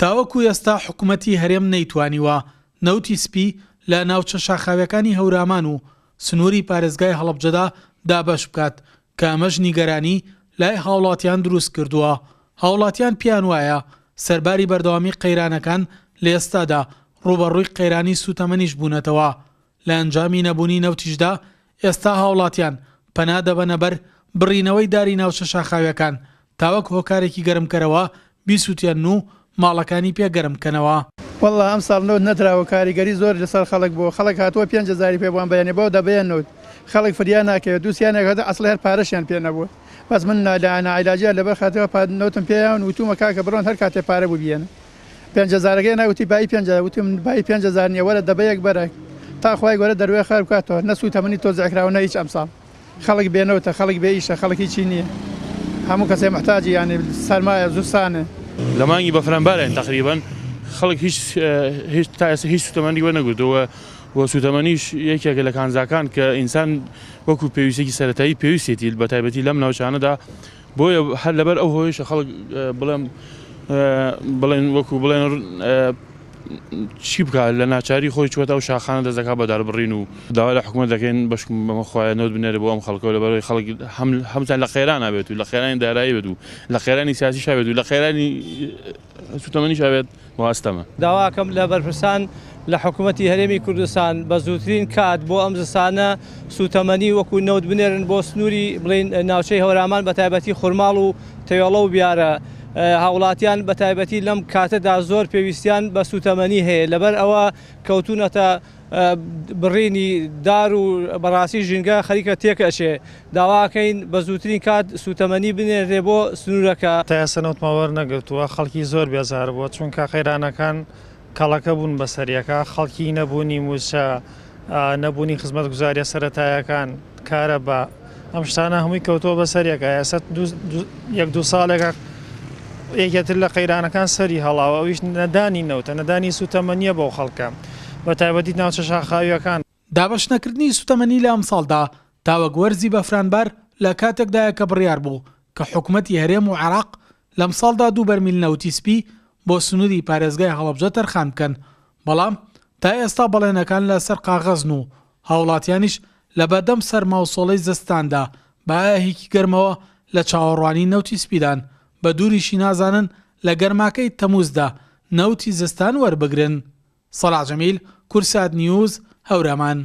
تاوەکو ئێستا حکوومەتی هەرێم نەیتوانیوە نەوتی سپی لە ناوچە شاخاویەکانی هەورامان و سنووری پارێزگای هەڵەبجەدا دابەش بکات کە ئەمەش نیگەرانی لای هاوڵاتیان دروست کردووە. هاوڵاتیان پیان وایە سەرباری بەردەوامی قەیرانەکان لە ئێستادا ڕوبەڕووی قەیرانی سوتەمەنیش بوونەتەوە. لە ئەنجامی نەبوونی نەوتیشدا ئێستا هاوڵاتیان پەنا دەبەنە بەر بڕینەوەی داری ناوچە شاخاویەکان تاوەک هۆکارێکی گەرمکەرەوە بیسووتێن و ماڵەکانی پێگەرمکەنەوە. والله ئەم ساڵ نەوت نەدراوە کاریگەری زۆر لەسەر خەڵک بۆ خەڵک هاتووە 5,000 پێ بووان بەیانێ بەوە دەبێنەوە خەڵک فریان ناکەوێت دووسیانێکەکە ئەسڵ هەر پارەشیان پێ نەبووە بەس من نائیلاجیان لەبەر خاتەوە نەوتم پێیان وتومە کاکە بڕۆن هەر کاتێ پارە بوو بێنە 5,000 ناوتی بای 5,000 وتم بای 5,000 نیە وەرە دەبەیەک بەرەک تا خوای گەورە دەروێ خەر بکاتەوە نەسووتە منی تۆزێکراوە هیچ ئەمساڵ خەڵک بێنەوەتە خەڵک بێ ئیشە خەڵکی چی نییە هەموو کەسێ محتاجی یانی سەرمایە زوستانە لە مانگی بەفرەنبارێن تقریبا خەڵک هیچ تا ئێستا هیچ سوتەمەنی وەنەگرتەوە و سوتەمەنیش یەکێکە لە کانزاکان کە ئینسان وەکو پێویستێکی سەرەتایی پێویستێتی بە تایبەتی لەم ناوچانەدا بۆیە هەر لەبەر ئەو هۆیشە خەڵک بڵێن وەکو بڵێن چی بکات لە ناچاری خۆی چوەتە ئەو شاخانە دەزەکات بەداربڕین و داوا لە حکوومەت دەکەین بەشکم بەمەخوایە نەوت بنێرە بۆ ئەم خەڵکەوە لەبەرەوەی خەڵک هەمووتان لە خێران نابێت و لە خێرانی دارایی بێت و لە خێرانی سیاسی شابێت و لە خێرانی سوتەمەنی شابێت وەهەستەمە داواکەم لە بەرپرسان لە حکوومەتی هەرێمی کوردستان بە زووترین کات بۆ ئەم زستانە سوتەمەنی وەکو نەوت بنێرن بۆ سنووری بڵین ناوچەی هەورامان بە تایبەتی خورماڵ و تەوێڵە و بیارە هاوڵاتیان بە تایبەتی لەم کاتەدا زۆر پێویستیان بە سوتەمەنی هەیە لەبەر ئەوە کەوتونەتە بڕینی دار و بەڕاستی ژینگە خەریکە تێکەچێ داواکەین بە زووترین کات سوتەمەنی بنێرێ بۆ سنوورەکە تا ئێستا نەوتمەوەەر نەگرتووە خەڵکی زۆر بێزار بووە چونکە قەیرانەکان کەڵەکە بوون بەسەریەکە خەڵکی نەبوونی موچە نەبوونی خزمەتگوزاریە سەرەتایەکان کارە بە ئەم شتانە هەمووی کەوتۆ بەسەریەکە ئێستا 1-2 ساڵێکە یەکێتر لە قەیرانەکان سەری هەڵاوە ئەویش نەدانی نەوتە نەدانی سوتەمەنیە بۆ خەڵکە بە تایبەتی ناوچە شاخاویەکان دابەش نەکردنی سوتەمەنی لە ئەمساڵدا تاوەک وەرزی بەفرانبەر لە کاتێکدایە کە بڕیار بوو کە حکوومەتی هەرێم و عێراق لەمساڵدا 2 بەرمیل نەوتی سپی بۆ سنووری پارێزگای هەڵەبجە تەرخان بکەن بەڵام تا ئێستا بەڵێنەکان لەسەر قاغەزن و هاوڵاتیانیش لە بەدەم سەرما و سۆڵەی زستاندا بەهیکی گەرمەوە لە چاوەڕوانی نەوتی سپیدان بە دووریشی نازانن لە گەرماکەی تەمووزدا نەوتی زستان وەربگرن. سەلاح جەمیل، کورسات نیوز، هەورامان.